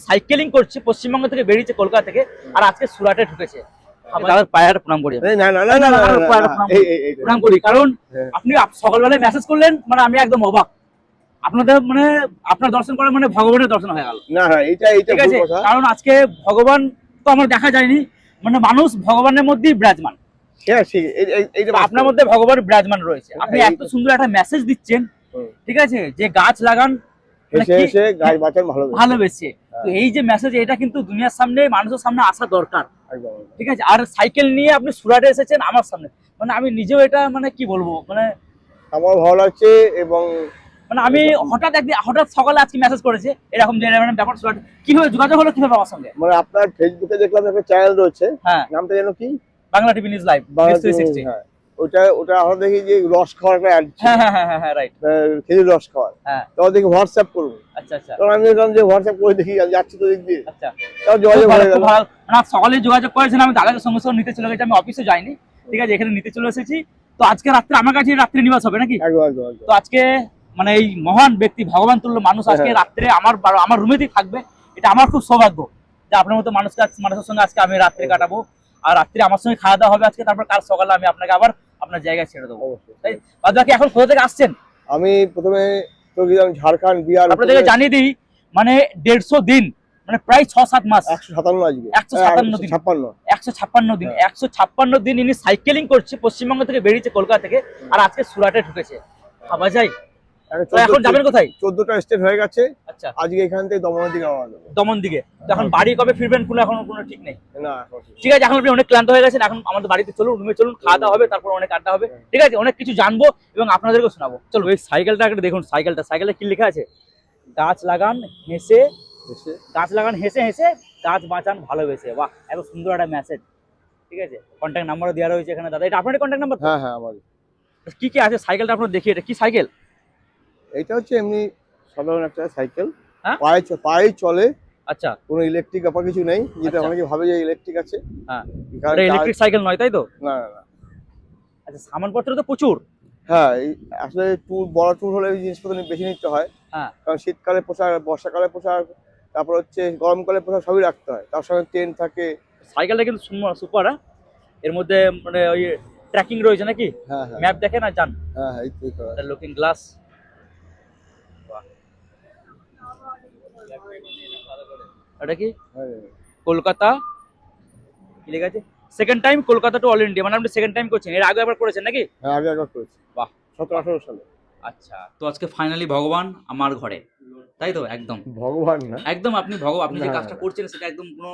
Cycling করছে পশ্চিমবঙ্গ থেকে বেরিয়েছে কলকাতা থেকে আর আজকে সুরাটে ঢুকেছে। দাদার পায়ের প্রণাম করি। প্রণাম করি কারণ আপনি সকালবেলায় মেসেজ করলেন, মানে আমি একদম অবাক। আপনাদের মানে আপনার দর্শন করা মানে ভগবানের দর্শন হয়ে গেল। না এটা ঠিক আছে, কারণ আজকে ভগবান তো আমার দেখা যায়নি, মানে মানুষ ভগবানের মধ্যেই বিরাজমান। আপনার মধ্যে ভগবান বিরাজমান রয়েছে। আপনি এত সুন্দর একটা মেসেজ দিচ্ছেন, ঠিক আছে, যে গাছ লাগান ভালোবেসে। তো এই যে মেসেজ, এটা কিন্তু দুনিয়ার সামনে মানুষের সামনে আসা দরকার। ঠিক আছে, আর সাইকেল নিয়ে আপনি সুরাটে এসেছেন আমার সামনে, মানে আমি নিজেও এটা মানে কি বলবো, মানে আমার ভালো লাগছে। এবং মানে আমি হঠাৎ সকালে আজকে মেসেজ করেছে এরকম যে ব্যাপার সুরাট, কিভাবে যোগাযোগ হলো কিভাবে আমার সঙ্গে? মানে আপনার ফেসবুকে দেখলাম একটা চ্যানেল রয়েছে, হ্যাঁ, নামটা যেন কি? Bangla TV news live 360। হ্যাঁ, ওটা আমরা দেখি যে রস খাওয়ার একটা অ্যাড। হ্যাঁ রাইট, খেজুর রস খাওয়ার। হ্যাঁ, তো দেখি হোয়াটসঅ্যাপ করব। আচ্ছা তো আমি বললাম যে হোয়াটসঅ্যাপ করে দেখি, যাচ্ছি তো দিক দিয়ে। আচ্ছা, তাও যোগাযোগ হয়ে গেল। মানে সকালে যোগাযোগ করেছেন, আমি দাদাকে সঙ্গে সঙ্গে নিতে চলে গেছি, আমি অফিসে যাইনি। ঠিক আছে, এখানে নিতে চলে এসেছি। তো আজকে রাত্রে আমার কাছে রাত্রি নিবাস হবে নাকি? তো আজকে মানে এই মহান ব্যক্তি, ভগবান তুল্য মানুষ আজকে রাত্রে আমার রুমেতেই থাকবে। এটা আমার খুব সৌভাগ্য যে আপনার মতো মানুষের সঙ্গে আজকে আমি রাত্রে কাটাবো, আর রাত্রে আমার সঙ্গে খাওয়া দাওয়া হবে আজকে। তারপর কাল সকালে আমি আপনাকে আবার আপনার জায়গায় ছেড়ে দেবো। তাই বাকি এখন কোথা থেকে আসছেন? আমি প্রথমে তো গেলাম ঝাড়খণ্ড, বিহার। আপনাদেরকে জানিয়ে দিই, মানে 150 দিন, মানে প্রায় 6-7 মাস, 157 আজকে 156 দিন, 156 দিন, 156 দিন ইনি সাইকেলিং করছে পশ্চিমবঙ্গ থেকে বেরিয়েছে কলকাতা থেকে আর আজকে সুরাটে ঢুকেছে। ভাবা যায়। এখন যাবেন কোথায়? 14টা স্টেট হয়ে গেছে। আচ্ছা, আজকে এখান থেকে দমনের দিকে রওনা দেব। দমন দিকে। তো এখন বাড়ি কবে ফিরবেন কোনো ঠিক নেই? না, ঠিক আছে, এখন আপনি অনেক ক্লান্ত হয়ে গেছেন, এখন আমাদের বাড়িতে চলুন, রুমে চলুন, খাওয়া দাওয়া হবে, তারপর অনেক আড্ডা হবে। ঠিক আছে, অনেক কিছু জানবো এবং আপনাদেরকেও শোনাবো। চলো, এই সাইকেলটা একটা দেখুন। সাইকেলটা কি লেখা আছে? গাছ লাগান হেসে হেসে গাছ বাঁচান ভালোবেসে। বাহ, এত সুন্দর একটা মেসেজ। ঠিক আছে, কন্ট্যাক্ট নাম্বারও দেওয়া রয়েছে এখানে। দাদা, এটা আপনার কন্ট্যাক্ট নাম্বার? হ্যাঁ আমার। কি কি আছে সাইকেলটা আপনার দেখি, এটা কি সাইকেল? এটা হচ্ছে এমনি সাধারণ একটা সাইকেল, হ্যাঁ, পায়ে চলে। আচ্ছা, কোনো ইলেকট্রিক ব্যাপার কিছু নেই, যেটা অনেকে ভাবে যে ইলেকট্রিক আছে। হ্যাঁ, এটা ইলেকট্রিক সাইকেল নয়, তাই তো? না। আচ্ছা, সামানপত্র তো প্রচুর। হ্যাঁ, আসলে বড় ট্যুর হলে এই জিনিসপত্র বেশি নিতে হয়। হ্যাঁ, কারণ শীতকালে পোশাক, বর্ষাকালে পোশাক, তারপর হচ্ছে গরমকালে পোশাক সবই রাখতে হয়। তার সঙ্গে টেন্ট থাকে। সাইকেলটা কিন্তু সুপার। এর মধ্যে মানে ওই ট্র্যাকিং রয়েছে নাকি? হ্যাঁ, ম্যাপ দেখে না যান। হ্যাঁ, এই লুকিং গ্লাস। এটা কি? কলকাতা কি লেখা আছে? Second time Kolkata to all India, মানে আপনি সেকেন্ড টাইম করছেন। এর আগে একবার করেছেন নাকি? হ্যাঁ, আগে একবার করেছি। বাহ, 17-18 সালে। আচ্ছা, তো আজকে ফাইনালি ভগবান আমার ঘরে, তাই তো? একদম ভগবান না, একদম আপনি যে কাজটা করছেন সেটা একদম কোনো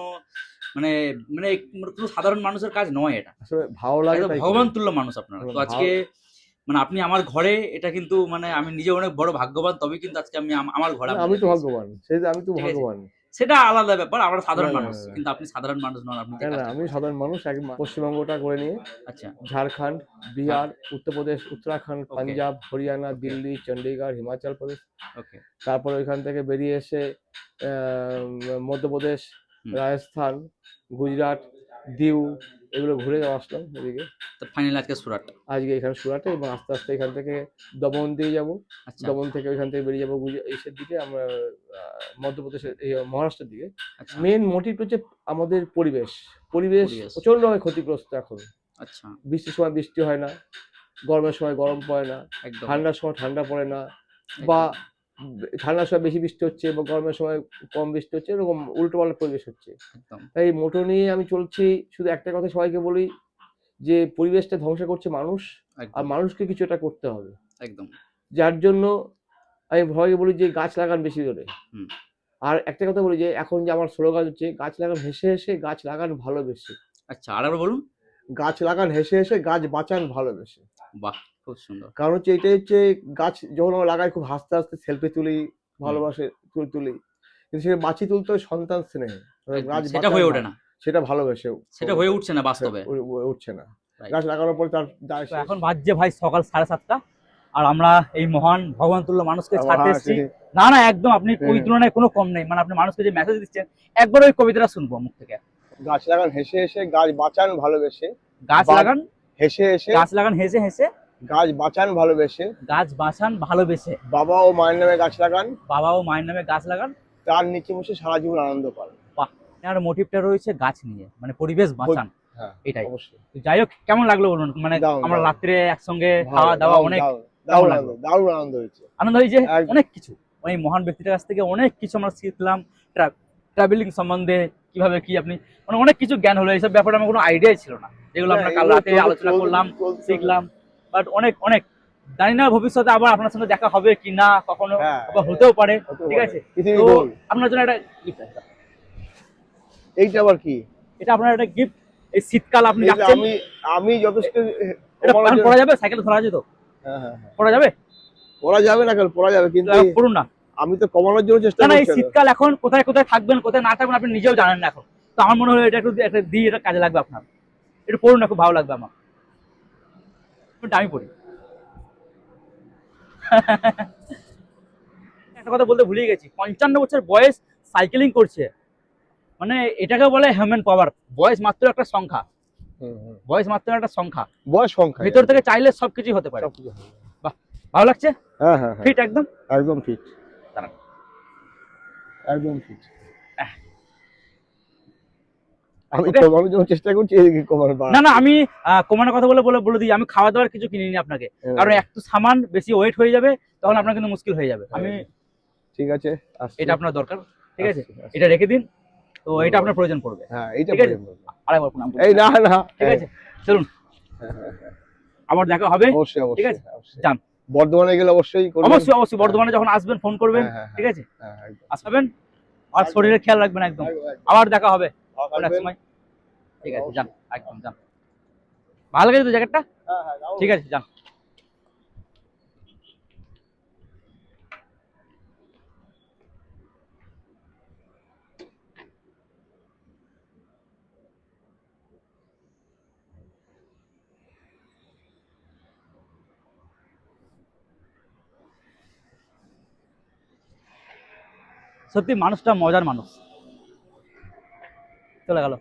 মানে মানে কোনো সাধারণ মানুষের কাজ নয়। এটা আসলে ভালো লাগে, ভগবান তুল্য মানুষ আপনারা। তো আজকে মানে আপনি আমার ঘরে, এটা কিন্তু মানে আমি নিজে অনেক বড় ভাগ্যবান, তবে কিন্তু আজকে আমি আমার ঘরে। আমি তো ভাগ্যবান, আমি তো ভাগ্যবান। সেটা আলাদা ব্যাপার, আমরা সাধারণ মানুষ, কিন্তু আপনি সাধারণ মানুষ নন। আপনি আমি সাধারণ মানুষ। পশ্চিমবঙ্গটা করে নিয়ে আচ্ছা, ঝাড়খণ্ড, বিহার, উত্তরপ্রদেশ, উত্তরাখণ্ড, পাঞ্জাব, হরিয়ানা, দিল্লি, চণ্ডীগড়, হিমাচল প্রদেশ। ওকে, তারপর ওইখান থেকে বেরিয়ে এসে মধ্যপ্রদেশ, রাজস্থান, গুজরাট, দিউ, এগুলো ঘুরে আসলাম এদিকে। তো ফাইনালি আজকে এখানে সুরাটে, এবং আস্তে আস্তে এখান থেকে দমন দিয়ে যাবো। দমন থেকে ওইখান থেকে বেরিয়ে যাবো এসের দিকে, আমরা মধ্যপ্রদেশের মহারাষ্ট্রের দিকে। মেন মোটিভ হচ্ছে আমাদের পরিবেশ প্রচন্ডভাবে ক্ষতিগ্রস্ত এখন। আচ্ছা, বৃষ্টির সময় বৃষ্টি হয় না, গরমের সময় গরম পড়ে না, ঠান্ডার সময় ঠান্ডা পড়ে না, বা ঠান্ডার সময় বেশি বৃষ্টি হচ্ছে এবং গরমের সময় কম বৃষ্টি হচ্ছে, এরকম উল্টোপাল্টা পরিবেশ হচ্ছে। তাই মোটো নিয়ে আমি চলছি। শুধু একটা কথা সবাইকে বলি, যে পরিবেশটা ধ্বংস করছে মানুষ, আর মানুষকে কিছু একটা করতে হবে। একদম, যার জন্য আমি সবাইকে বলি যে গাছ লাগান বেশি করে। আর একটা কথা বলি, যে এখন যে আমার স্লোগান হচ্ছে গাছ লাগান হেসে হেসে, গাছ লাগান ভালোবেসে। আচ্ছা, আর বলুন। গাছ লাগান হেসে হেসে, গাছ বাঁচান ভালোবেসে। বাহ, খুব সুন্দর। কারণ হচ্ছে এটাই হচ্ছে, গাছ যখন আমরা লাগাই খুব হাসতে হাসতে সেলফি তুলি, ভালোবাসে তুলি, কিন্তু সেটা বাঁচিয়ে তুলতে হয় সন্তান স্নেহে। গাছ সেটা হয়ে ওঠে না, সেটা ভালোবেসে, সেটা হয়ে উঠছে না, বাস্তবে উঠছে না। গাছ লাগানোর পর তার এখন বাজছে ভাই সকাল 7:30, আর আমরা এই মহান ভগবান তুল্য মানুষকে ছাড়তে এসেছি। না একদম, আপনি ওই তুলনায় কোনো কম নেই। মানে আপনি মানুষকে যে মেসেজ দিচ্ছেন, একবার ওই কবিতাটা শুনবো মুখ থেকে। গাছ লাগান হেসে হেসে, গাছ বাঁচান ভালোবেসে। গাছ লাগান হেসে হেসে, গাছ লাগান হেসে হেসে, গাছ বাঁচান ভালোবেসে। গাছ বাঁচান ভালোবেসে। বাবা ও মায়ের নামে গাছ লাগান, বাবা ও মায়ের নামে গাছ লাগান তার নিচে বসে সারা জীবন আনন্দ পান। আর মোটিভটা রয়েছে গাছ নিয়ে, মানে পরিবেশ বাঁচান, হ্যাঁ এটাই। অবশ্যই। তো যাই হোক, কেমন লাগলো বলুন, মানে আমরা রাত্রে একসঙ্গে খাওয়া দাওয়া অনেক দারুণ আনন্দ হয়েছে। আনন্দ হয়েছে, অনেক কিছু ওই মহান ব্যক্তিটার কাছ থেকে অনেক কিছু আমরা শিখলাম, ট্রাভেলিং সম্বন্ধে কিভাবে কি আপনি, মানে অনেক কিছু জ্ঞান হলো। এইসব ব্যাপারে আমার কোনো আইডিয়াই ছিল না, যেগুলো আমরা কাল রাতে আলোচনা করলাম, শিখলাম। বাট অনেক অনেক জানি না ভবিষ্যতে আবার আপনার সঙ্গে দেখা হবে কি না, কখনো আবার হতেও পারে, ঠিক আছে। তো আপনার জন্য একটা গিফট আছে। এইটা আবার কি? এটা আপনার একটা গিফট। এই শীতকাল আপনি যাচ্ছেন, আমি যথেষ্ট এটা পরা যাবে, সাইকেলে ধরা যেত, পরা যাবে? পরা যাবে না, কেন পরা যাবে, কিন্তু পড়ুন না। আমি তো কমানোর জন্য চেষ্টা করছি। করছি। এই শীতকাল এখন কোথায় কোথায় থাকবেন, কোথায় না থাকবেন আপনি নিজেও জানেন না এখন। তো আমার মনে হয় এটা একটু একটা দিই, এটা কাজে লাগবে আপনার। একটু পড়ুন না, খুব ভালো লাগবে আমার। আমি পড়ি। একটা কথা বলতে ভুলে গেছি, 55 বছর বয়স, সাইকেলিং করছে, মানে এটাকে বলে হিউম্যান পাওয়ার। বয়স মাত্র একটা সংখ্যা, বয়স মাত্র একটা সংখ্যা, বয়স সংখ্যা, ভিতর থেকে চাইলে সবকিছু হতে পারে। বাহ, ভালো লাগছে। হ্যাঁ হ্যাঁ ফিট, একদম একদম ফিট, একদম ফিট। আমি কমানোর জন্য চেষ্টা করছি, এদিকে কমানো। না না, আমি কমানোর কথা বলে দিই, আমি খাওয়া দাওয়ার কিছু কিনিনি আপনাকে, কারণ একটু সামান বেশি ওয়েট হয়ে যাবে, তখন আপনার কিন্তু মুশকিল হয়ে যাবে। আমি ঠিক আছে, এটা আপনার দরকার, ঠিক আছে, এটা রেখে দিন। তো এটা আপনার প্রয়োজন পড়বে। হ্যাঁ, এইটা প্রয়োজন পড়বে। আরেকবার প্রণাম। এই না না, ঠিক আছে, চলুন, আবার দেখা হবে। অবশ্যই অবশ্যই, ঠিক আছে, যান। বর্ধমানে গেলে অবশ্যই অবশ্যই অবশ্যই বর্ধমানে যখন আসবেন ফোন করবেন, ঠিক আছে, আসবেন। আর শরীরের খেয়াল রাখবেন একদম। আবার দেখা হবে এক সময়, ঠিক আছে, যান, একদম যান। ভালো লাগছে তো জ্যাকেটটা? ঠিক আছে, যান। সত্যি মানুষটা মজার মানুষ। চলে গেল।